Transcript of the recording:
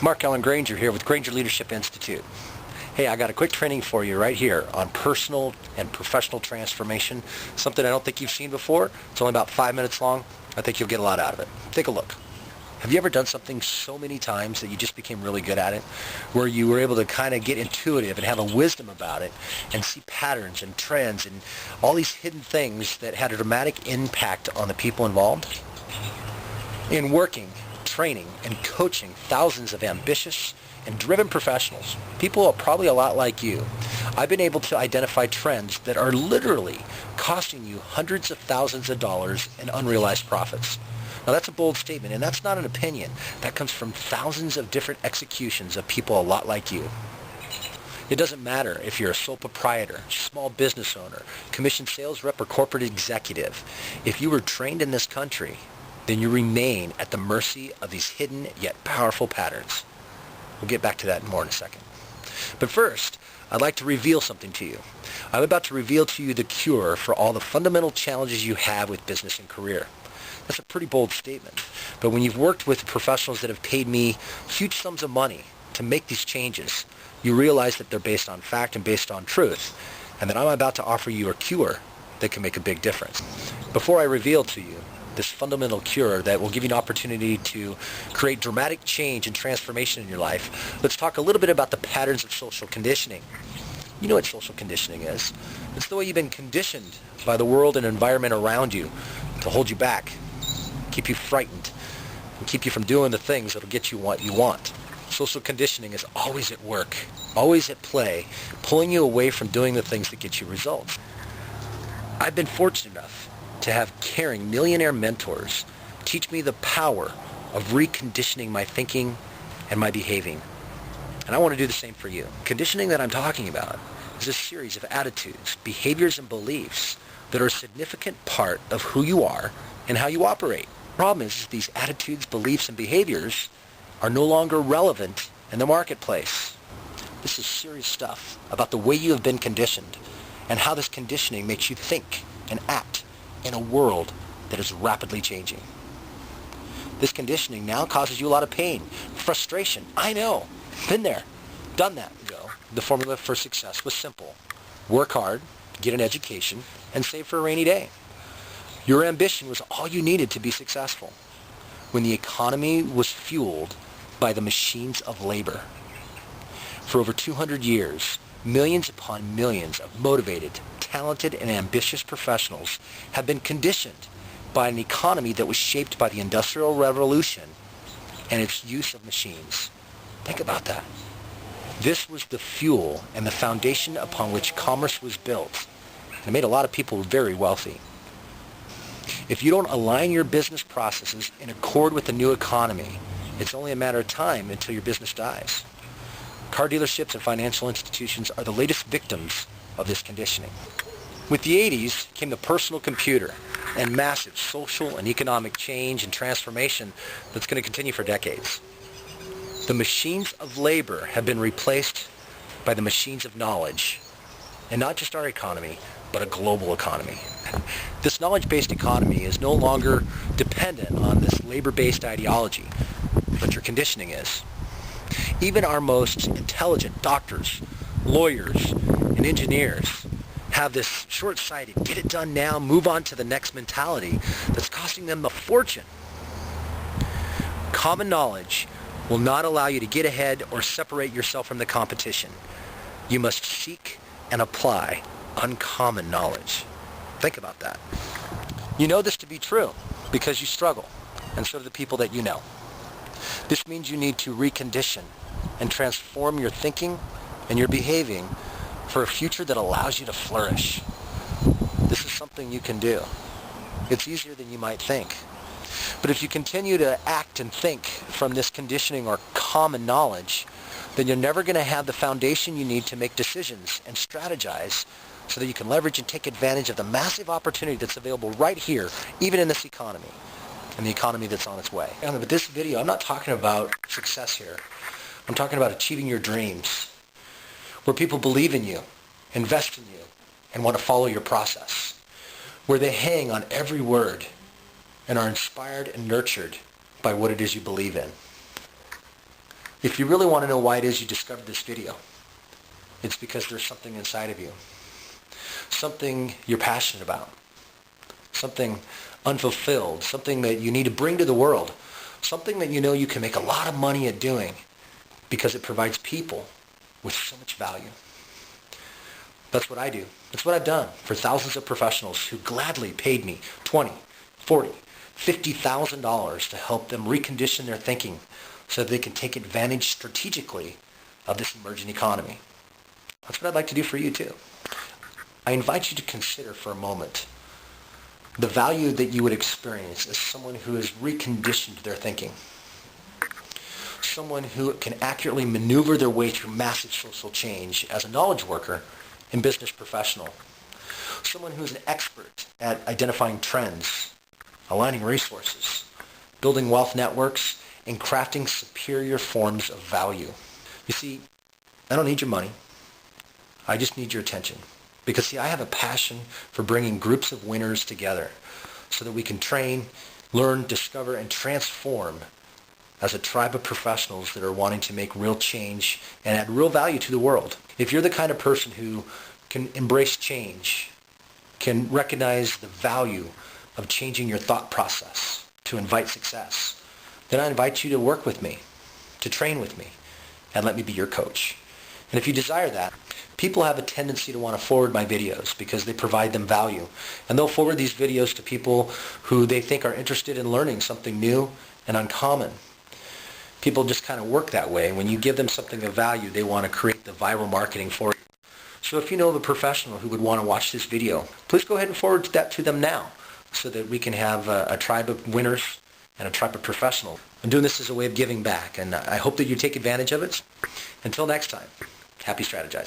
Allen Grainger here with Grainger Leadership Institute. Hey, I got a quick training for you right here on personal and professional transformation, something I don't think you've seen before. It's only about 5 minutes long. I think you'll get a lot out of it. Take a look. Have you ever done something so many times that you just became really good at it, where you were able to kind of get intuitive and have a wisdom about it and see patterns and trends and all these hidden things that had a dramatic impact on the people involved? In working, training, and coaching thousands of ambitious and driven professionals, people are probably a lot like you, I've been able to identify trends that are literally costing you hundreds of thousands of dollars in unrealized profits. Now that's a bold statement, and that's not an opinion. That comes from thousands of different executions of people a lot like you. It doesn't matter if you're a sole proprietor, small business owner, commissioned sales rep, or corporate executive. If you were trained in this country, then you remain at the mercy of these hidden yet powerful patterns. We'll get back to that more in a second. But first, I'd like to reveal something to you. I'm about to reveal to you the cure for all the fundamental challenges you have with business and career. That's a pretty bold statement. But when you've worked with professionals that have paid me huge sums of money to make these changes, you realize that they're based on fact and based on truth, and that I'm about to offer you a cure that can make a big difference. Before I reveal to you this fundamental cure that will give you an opportunity to create dramatic change and transformation in your life, let's talk a little bit about the patterns of social conditioning. You know what social conditioning is. It's the way you've been conditioned by the world and environment around you to hold you back, keep you frightened, and keep you from doing the things that will get you what you want. Social conditioning is always at work, always at play, pulling you away from doing the things that get you results. I've been fortunate enough to have caring millionaire mentors teach me the power of reconditioning my thinking and my behaving. And I want to do the same for you. Conditioning that I'm talking about is a series of attitudes, behaviors, and beliefs that are a significant part of who you are and how you operate. The problem is these attitudes, beliefs, and behaviors are no longer relevant in the marketplace. This is serious stuff about the way you have been conditioned and how this conditioning makes you think and act in a world that is rapidly changing. This conditioning now causes you a lot of pain, frustration. I know. Been there. Done that. The formula for success was simple. Work hard, get an education, and save for a rainy day. Your ambition was all you needed to be successful when the economy was fueled by the machines of labor. For over 200 years, millions upon millions of motivated, talented, and ambitious professionals have been conditioned by an economy that was shaped by the Industrial Revolution and its use of machines. Think about that. This was the fuel and the foundation upon which commerce was built. It made a lot of people very wealthy. If you don't align your business processes in accord with the new economy, it's only a matter of time until your business dies. Car dealerships and financial institutions are the latest victims of this conditioning. With the 80s came the personal computer and massive social and economic change and transformation that's going to continue for decades. The machines of labor have been replaced by the machines of knowledge, and not just our economy, but a global economy. This knowledge-based economy is no longer dependent on this labor-based ideology, but your conditioning is. Even our most intelligent doctors, lawyers, and engineers have this short-sighted, get it done now, move on to the next mentality that's costing them a fortune. Common knowledge will not allow you to get ahead or separate yourself from the competition. You must seek and apply uncommon knowledge. Think about that. You know this to be true because you struggle, and so do the people that you know. This means you need to recondition and transform your thinking and your behaving for a future that allows you to flourish. This is something you can do. It's easier than you might think. But if you continue to act and think from this conditioning or common knowledge, then you're never going to have the foundation you need to make decisions and strategize so that you can leverage and take advantage of the massive opportunity that's available right here, even in this economy, and the economy that's on its way. But this video, I'm not talking about success here. I'm talking about achieving your dreams, where people believe in you, invest in you, and want to follow your process, where they hang on every word and are inspired and nurtured by what it is you believe in. If you really want to know why it is you discovered this video, it's because there's something inside of you, something you're passionate about, something unfulfilled, something that you need to bring to the world, something that you know you can make a lot of money at doing because it provides people with so much value. That's what I do. That's what I've done for thousands of professionals who gladly paid me $20, $40, $50,000 to help them recondition their thinking so that they can take advantage strategically of this emerging economy. That's what I'd like to do for you too. I invite you to consider for a moment the value that you would experience as someone who has reconditioned their thinking. Someone who can accurately maneuver their way through massive social change as a knowledge worker and business professional. Someone who is an expert at identifying trends, aligning resources, building wealth networks, and crafting superior forms of value. You see, I don't need your money. I just need your attention. Because see, I have a passion for bringing groups of winners together so that we can train, learn, discover, and transform as a tribe of professionals that are wanting to make real change and add real value to the world. If you're the kind of person who can embrace change, can recognize the value of changing your thought process to invite success, then I invite you to work with me, to train with me, and let me be your coach. And if you desire that, people have a tendency to want to forward my videos because they provide them value. And they'll forward these videos to people who they think are interested in learning something new and uncommon. People just kind of work that way. When you give them something of value, they want to create the viral marketing for you. So if you know of a professional who would want to watch this video, please go ahead and forward that to them now so that we can have a tribe of winners and a tribe of professionals. I'm doing this as a way of giving back, and I hope that you take advantage of it. Until next time, happy strategizing.